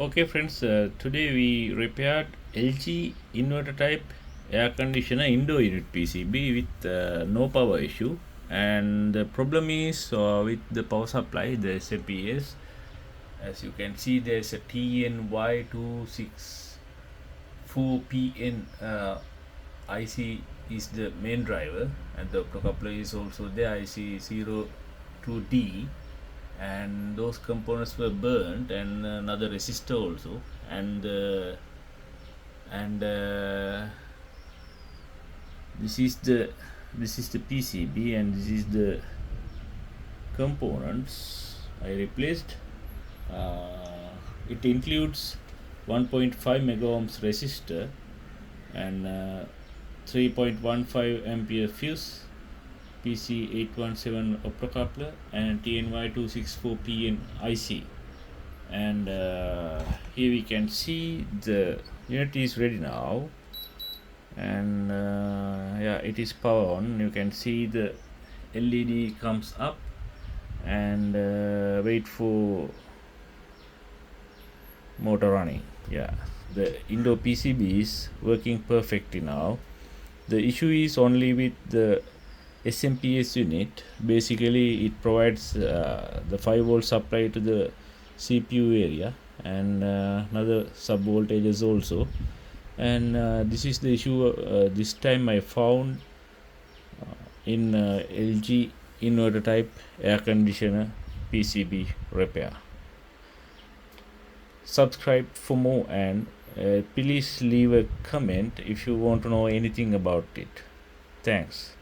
Okay friends, today we repaired LG inverter type air conditioner indoor unit PCB with no power issue, and the problem is with the power supply, the SMPS. As you can see, there's a TNY264PN IC is the main driver, and the optocoupler is also there, IC02D, and those components were burnt, and another resistor also, and this is the PCB, and this is the components I replaced. It includes 1.5 mega ohms resistor and 3.15 ampere fuse, PC817 optocoupler, and TNY264PN IC. And here we can see the unit is ready now, and yeah, it is power on. You can see the LED comes up, and wait for motor running. Yeah, the indoor PCB is working perfectly now. The issue is only with the SMPS unit. Basically, it provides the 5-volt supply to the CPU area, and another sub voltages also. And this is the issue. This time I found in LG inverter type air conditioner PCB repair. Subscribe for more, and please leave a comment if you want to know anything about it. Thanks.